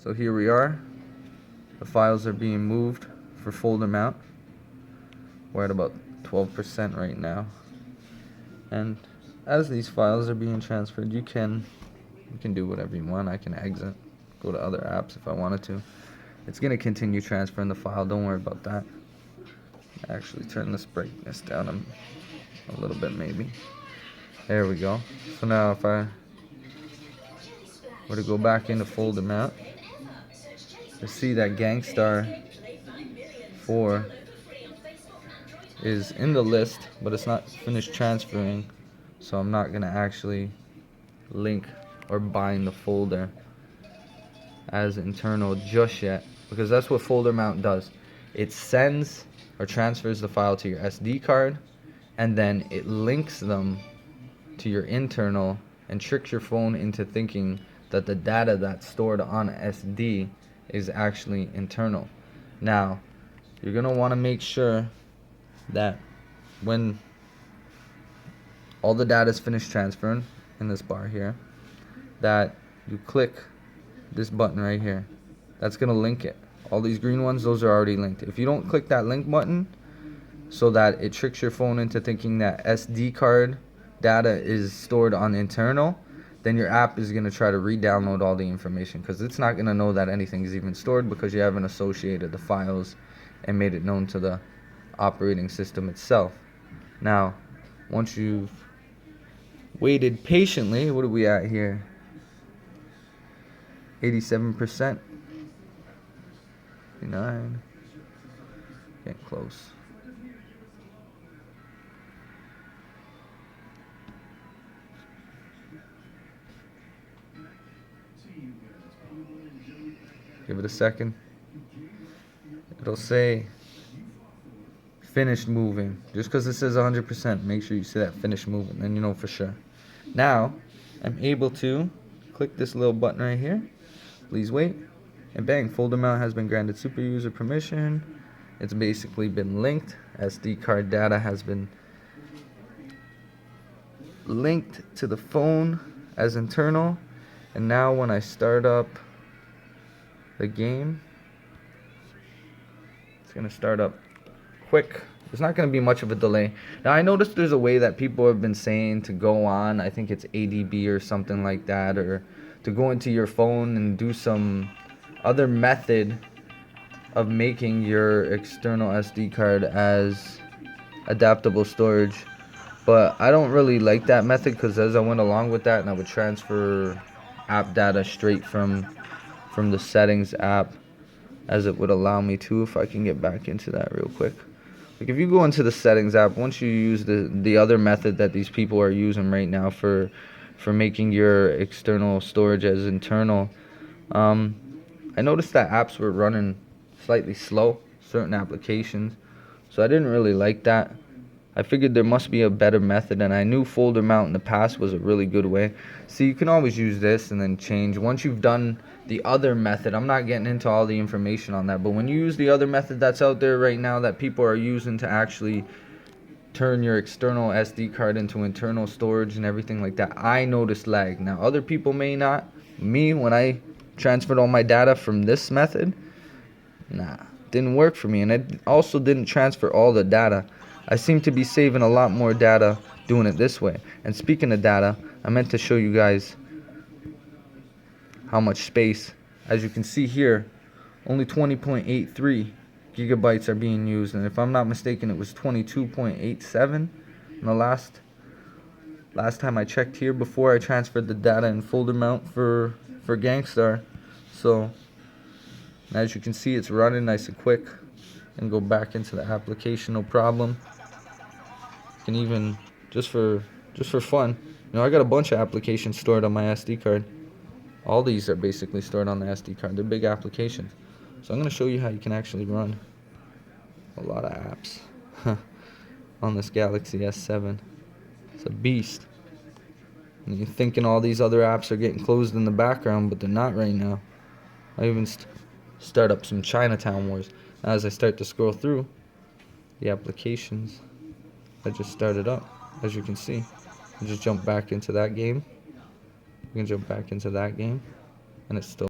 So here we are. The files are being moved for FolderMount. We're at about 12% right now. And as these files are being transferred, you can do whatever you want. I can exit, go to other apps if I wanted to. It's going to continue transferring the file. Don't worry about that. Actually turn this brightness down a little bit maybe. There we go. So now if I were to go back into FolderMount, you see that Gangstar 4 is in the list, but it's not finished transferring, so I'm not going to actually link or bind the folder as internal just yet, because that's what FolderMount does. It sends or transfers the file to your SD card, and then it links them to your internal and tricks your phone into thinking that the data that's stored on SD is actually internal. Now, you're going to want to make sure that when all the data is finished transferring in this bar here, that you click this button right here. That's going to link it. All these green ones, those are already linked. If you don't click that link button so that it tricks your phone into thinking that SD card data is stored on internal, then your app is going to try to re-download all the information, because it's not going to know that anything is even stored because you haven't associated the files and made it known to the operating system itself. Now, once you've waited patiently, what are we at here? 87%. 59. Getting close. Give it a second. It'll say finished moving. Just because it says 100%, make sure you see that finished moving, then you know for sure. Now, I'm able to click this little button right here. Please wait. And bang, FolderMount has been granted super user permission. It's basically been linked. SD card data has been linked to the phone as internal. And now when I start up the game, it's going to start up quick. There's not going to be much of a delay. Now, I noticed there's a way that people have been saying to go on, I think it's ADB or something like that, or to go into your phone and do some other method of making your external SD card as adaptable storage. But I don't really like that method, because as I went along with that, and I would transfer app data straight from the settings app, as it would allow me to, if I can get back into that real quick. Like if you go into the settings app, once you use the other method that these people are using right now for making your external storage as internal, I noticed that apps were running slightly slow, certain applications, so I didn't really like that. I figured there must be a better method, and I knew FolderMount in the past was a really good way. So you can always use this and then change. Once you've done the other method, I'm not getting into all the information on that, but when you use the other method that's out there right now that people are using to actually turn your external SD card into internal storage and everything like that, I noticed lag. Now, other people may not. Me, when I transferred all my data from this method, didn't work for me, and it also didn't transfer all the data. I seem to be saving a lot more data doing it this way. And speaking of data, I meant to show you guys how much space. As you can see here, only 20.83 gigabytes are being used, and if I'm not mistaken, it was 22.87 in the last time I checked here before I transferred the data in FolderMount for Gangstar. So as you can see, it's running nice and quick, and go back into the application, no problem. You can even, just for fun, I got a bunch of applications stored on my SD card. All these are basically stored on the SD card. They're big applications. So I'm going to show you how you can actually run a lot of apps on this Galaxy S7. It's a beast. And you're thinking all these other apps are getting closed in the background, but they're not right now. I even start up some Chinatown Wars. Now, as I start to scroll through the applications I just started up, as you can see, I just jump back into that game. We can jump back into that game, and it's still